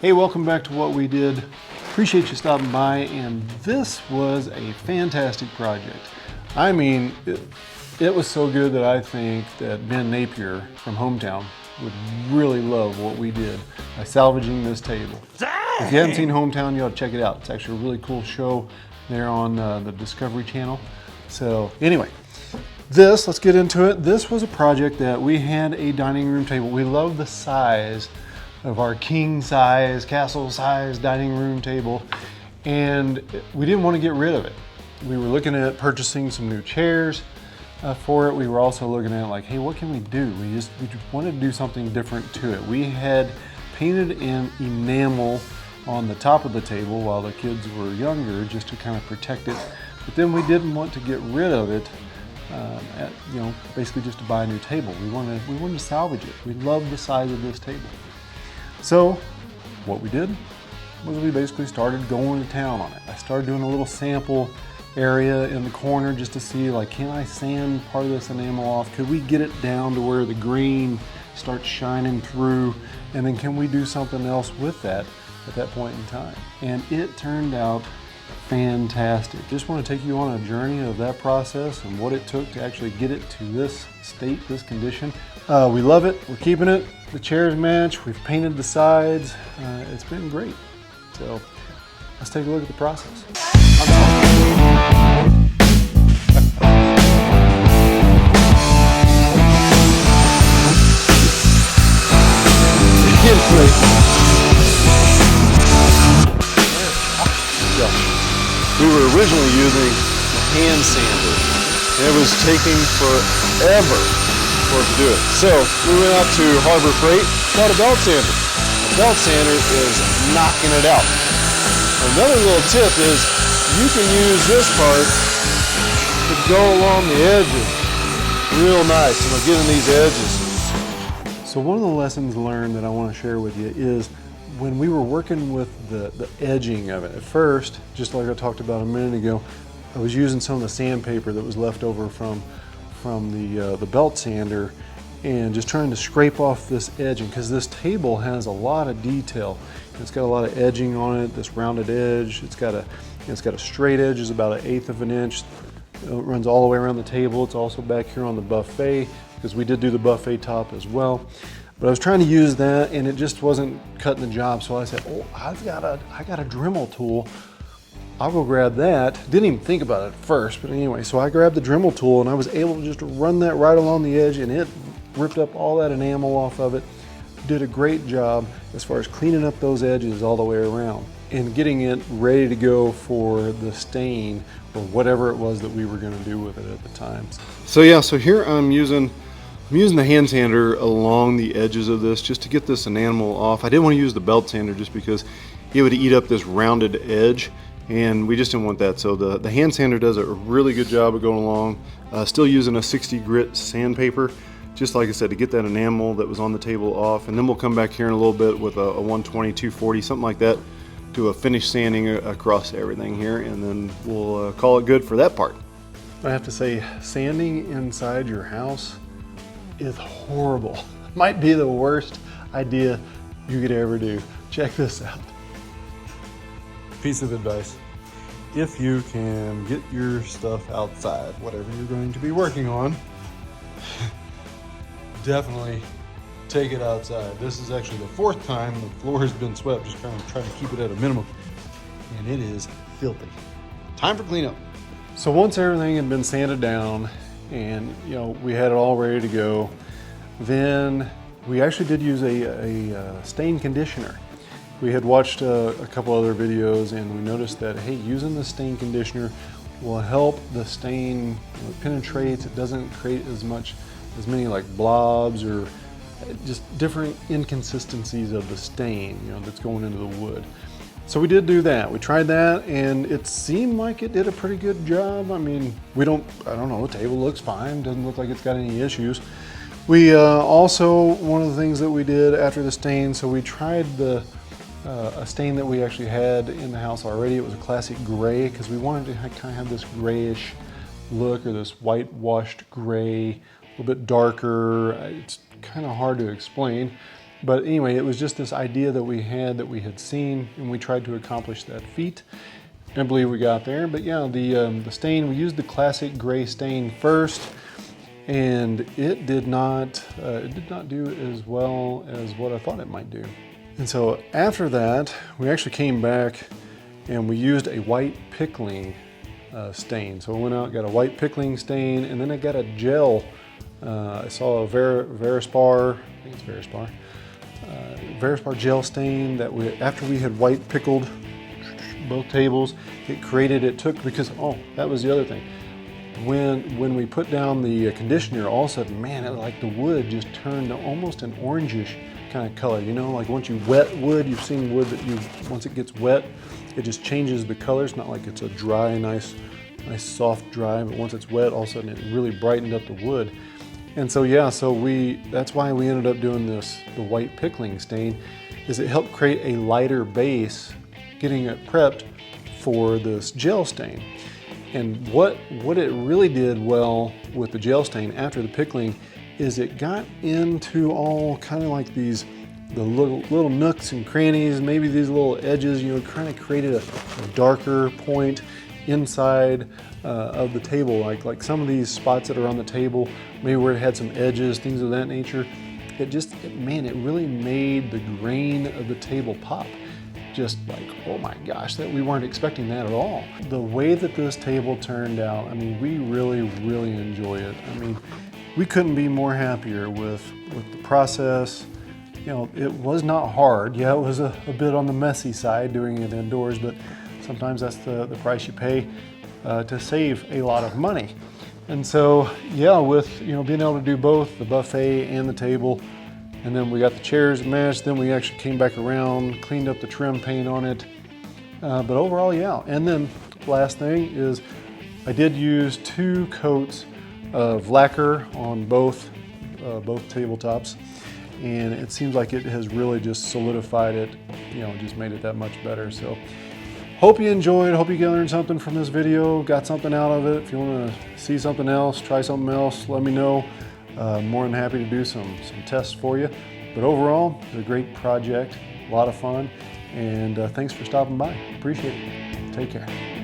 Hey, welcome back to What We Did. Appreciate you stopping by, and this was a fantastic project. I mean, it was so good that I think that Ben Napier from Hometown would really love what we did by salvaging this table. If you haven't seen Hometown, you ought to check it out. It's actually a really cool show there on the Discovery Channel. So anyway, let's get into it. This was a project that we had a dining room table. We love the size of our king size, castle size dining room table, and we didn't want to get rid of it. We were looking at purchasing some new chairs for it. We were also looking at like, hey, what can we do? We just wanted to do something different to it. We had painted in enamel on the top of the table while the kids were younger, just to kind of protect it. But then we didn't want to get rid of it, basically just to buy a new table. We wanted to salvage it. We love the size of this table. So what we did was we basically started going to town on it. I started doing a little sample area in the corner just to see, like, can I sand part of this enamel off? Could we get it down to where the green starts shining through? And then can we do something else with that at that point in time? And it turned out fantastic. Just want to take you on a journey of that process and what it took to actually get it to this state, this condition. We love it. We're keeping it. The chairs match. We've painted the sides. It's been great. So let's take a look at the process. We were originally using a hand sander. It was taking forever for it to do it. So we went out to Harbor Freight, bought a belt sander. A belt sander is knocking it out. Another little tip is you can use this part to go along the edges. Real nice, getting these edges. So one of the lessons learned that I want to share with you is when we were working with the edging of it. At first, just like I talked about a minute ago, I was using some of the sandpaper that was left over from the belt sander and just trying to scrape off this edging, because this table has a lot of detail. It's got a lot of edging on it, this rounded edge. It's got a straight edge, is about 1/8 of an inch. It runs all the way around the table. It's also back here on the buffet, because we did do the buffet top as well. But I was trying to use that and it just wasn't cutting the job. So I said, oh, I got a Dremel tool. I'll go grab that. Didn't even think about it at first, but anyway, so I grabbed the Dremel tool and I was able to just run that right along the edge, and it ripped up all that enamel off of it. Did a great job as far as cleaning up those edges all the way around and getting it ready to go for the stain or whatever it was that we were going to do with it at the time. So yeah, so here I'm using the hand sander along the edges of this just to get this enamel off. I didn't want to use the belt sander just because it would eat up this rounded edge, and we just didn't want that. So the hand sander does a really good job of going along. Still using a 60 grit sandpaper, just like I said, to get that enamel that was on the table off. And then we'll come back here in a little bit with a 120, 240, something like that, do a finish sanding across everything here, and then we'll call it good for that part. I have to say, sanding inside your house is horrible. Might be the worst idea you could ever do. Check this out. Piece of advice. If you can get your stuff outside, whatever you're going to be working on, definitely take it outside. This is actually the 4th time the floor has been swept, just kind of trying to keep it at a minimum. And it is filthy. Time for cleanup. So once everything had been sanded down and we had it all ready to go, then we actually did use a stain conditioner. We had watched a couple other videos and we noticed that, hey, using the stain conditioner will help the stain, it penetrates, it doesn't create as many like blobs or just different inconsistencies of the stain that's going into the wood. So we did do that. We tried that and it seemed like it did a pretty good job. I mean, I don't know, the table looks fine. Doesn't look like it's got any issues. We also, one of the things that we did after the stain, so we tried a stain that we actually had in the house already. It was a classic gray, because we wanted to kind of have this grayish look, or this whitewashed gray, a little bit darker. It's kind of hard to explain. But anyway, it was just this idea that we had seen, and we tried to accomplish that feat. I believe we got there. But yeah, the stain, we used the classic gray stain first, and it did not do as well as what I thought it might do. And so after that, we actually came back and we used a white pickling stain. So I went out, got a white pickling stain, and then I got a gel. I saw a Verispar, I think it's Verispar, Verispar gel stain that after we had white pickled both tables, because, oh, that was the other thing. When we put down the conditioner, all of a sudden, man, like the wood just turned to almost an orangish kind of color. You know, like once you wet wood, you've seen wood that once it gets wet, it just changes the color. It's not like it's a dry, nice soft dry, but once it's wet, all of a sudden it really brightened up the wood. And so yeah, that's why we ended up doing the white pickling stain, is it helped create a lighter base, getting it prepped for this gel stain. And what it really did well with the gel stain after the pickling is it got into all kind of like the little nooks and crannies, maybe these little edges, you know, kind of created a darker point inside of the table, like some of these spots that are on the table, maybe where it had some edges, things of that nature. It really made the grain of the table pop. Just like, oh my gosh, that we weren't expecting that at all. The way that this table turned out, I mean, we really, really enjoy it. I mean, we couldn't be more happier with the process. You know, it was not hard. Yeah, it was a bit on the messy side doing it indoors, but sometimes that's the price you pay to save a lot of money. And so, yeah, with, you know, being able to do both the buffet and the table, and then we got the chairs matched, then we actually came back around, cleaned up the trim paint on it. But overall, yeah. And then last thing is I did use 2 coats of lacquer on both tabletops. And it seems like it has really just solidified it, you know, just made it that much better. So hope you enjoyed, hope you learned something from this video, got something out of it. If you want to see something else, try something else, let me know. More than happy to do some tests for you. But overall, it's a great project, a lot of fun, and thanks for stopping by. Appreciate it. Take care.